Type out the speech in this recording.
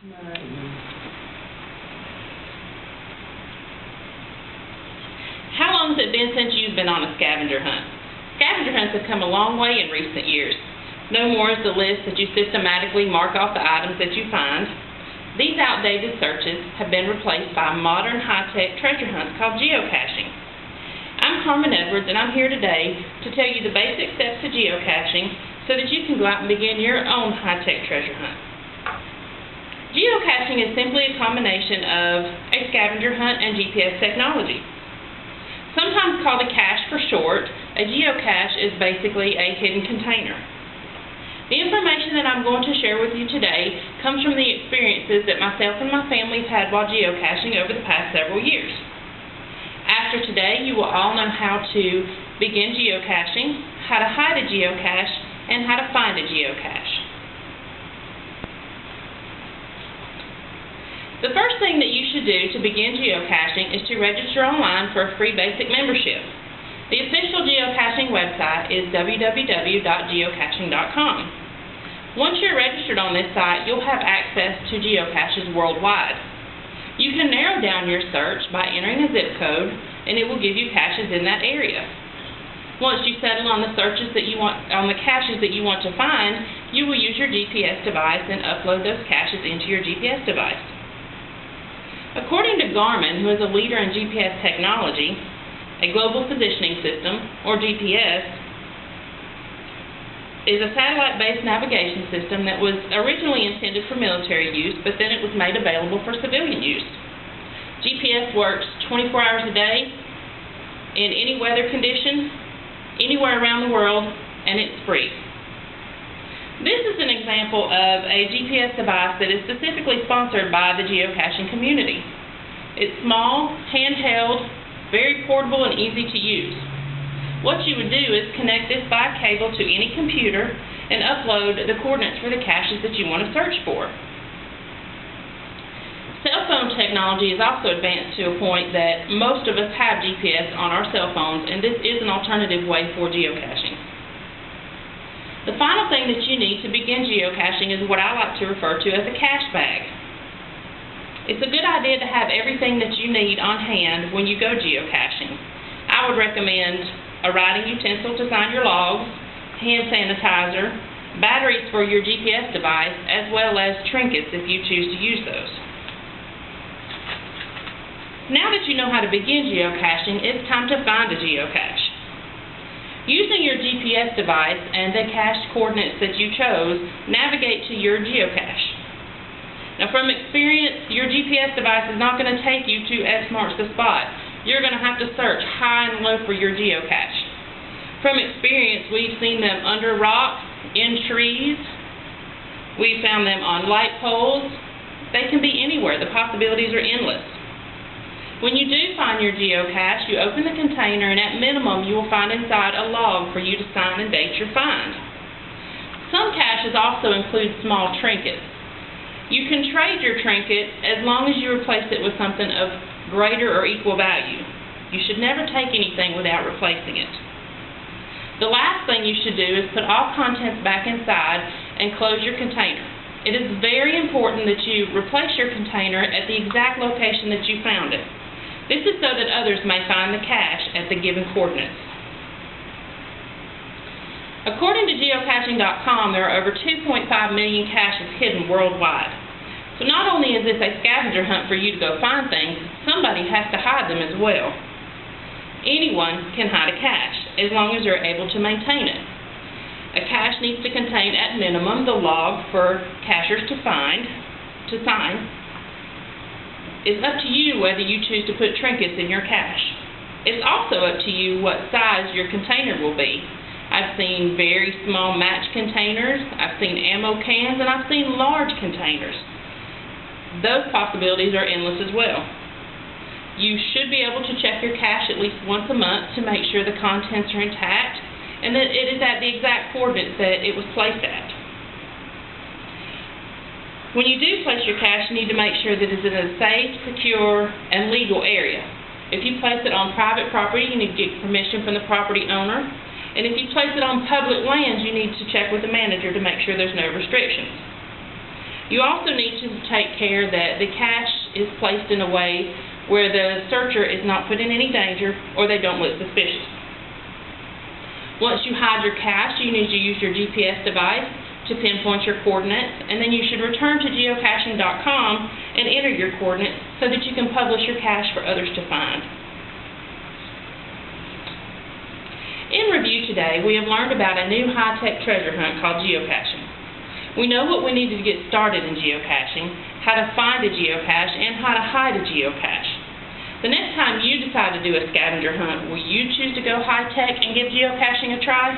How long has it been since you've been on a scavenger hunt? Scavenger hunts have come a long way in recent years. No more is the list that you systematically mark off the items that you find. These outdated searches have been replaced by modern high-tech treasure hunts called geocaching. I'm Carmon and I'm here today to tell you the basic steps to geocaching so that you can go out and begin your own high-tech treasure hunt. Geocaching is simply a combination of a scavenger hunt and GPS technology. Sometimes called a cache for short, a geocache is basically a hidden container. The information that I'm going to share with you today comes from the experiences that myself and my family have had while geocaching over the past several years. After today, you will all know how to begin geocaching, how to hide a geocache, and how to find a geocache. The first thing that you should do to begin geocaching is to register online for a free basic membership. The official geocaching website is www.geocaching.com. Once you're registered on this site, you'll have access to geocaches worldwide. You can narrow down your search by entering a zip code, and it will give you caches in that area. Once you settle on the caches that you want to find, you will use your GPS device and upload those caches into your GPS device. According to Carmon, who is a leader in GPS technology, a global positioning system, or GPS, is a satellite-based navigation system that was originally intended for military use, but then it was made available for civilian use. GPS works 24 hours a day, in any weather condition, anywhere around the world, and it's free. This is an example of a GPS device that is specifically sponsored by the geocaching community. It's small, handheld, very portable, and easy to use. What you would do is connect this by cable to any computer and upload the coordinates for the caches that you want to search for. Cell phone technology is also advanced to a point that most of us have GPS on our cell phones, and this is an alternative way for geocaching. The final thing that you need to begin geocaching is what I like to refer to as a cache bag. It's a good idea to have everything that you need on hand when you go geocaching. I would recommend a writing utensil to sign your logs, hand sanitizer, batteries for your GPS device, as well as trinkets if you choose to use those. Now that you know how to begin geocaching, it's time to find a geocache. Using your GPS device and the cache coordinates that you chose, navigate to your geocache. Now from experience, your GPS device is not going to take you to S marks the spot. You're going to have to search high and low for your geocache. From experience, we've seen them under rocks, in trees, we've found them on light poles. They can be anywhere. The possibilities are endless. When you do find your geocache, you open the container, and at minimum you will find inside a log for you to sign and date your find. Some caches also include small trinkets. You can trade your trinket as long as you replace it with something of greater or equal value. You should never take anything without replacing it. The last thing you should do is put all contents back inside and close your container. It is very important that you replace your container at the exact location that you found it. This is so that others may find the cache at the given coordinates. According to geocaching.com, there are over 2.5 million caches hidden worldwide. So not only is this a scavenger hunt for you to go find things, somebody has to hide them as well. Anyone can hide a cache, as long as you're able to maintain it. A cache needs to contain at minimum the log for cachers to sign. It's up to you whether you choose to put trinkets in your cache. It's also up to you what size your container will be. I've seen very small match containers, I've seen ammo cans, and I've seen large containers. Those possibilities are endless as well. You should be able to check your cache at least once a month to make sure the contents are intact and that it is at the exact coordinates that it was placed at. When you do place your cache, you need to make sure that it is in a safe, secure, and legal area. If you place it on private property, you need to get permission from the property owner. And if you place it on public lands, you need to check with the manager to make sure there's no restrictions. You also need to take care that the cache is placed in a way where the searcher is not put in any danger or they don't look suspicious. Once you hide your cache, you need to use your GPS device to pinpoint your coordinates, and then you should return to geocaching.com and enter your coordinates so that you can publish your cache for others to find. In review today, we have learned about a new high-tech treasure hunt called geocaching. We know what we need to get started in geocaching, how to find a geocache, and how to hide a geocache. The next time you decide to do a scavenger hunt, will you choose to go high-tech and give geocaching a try?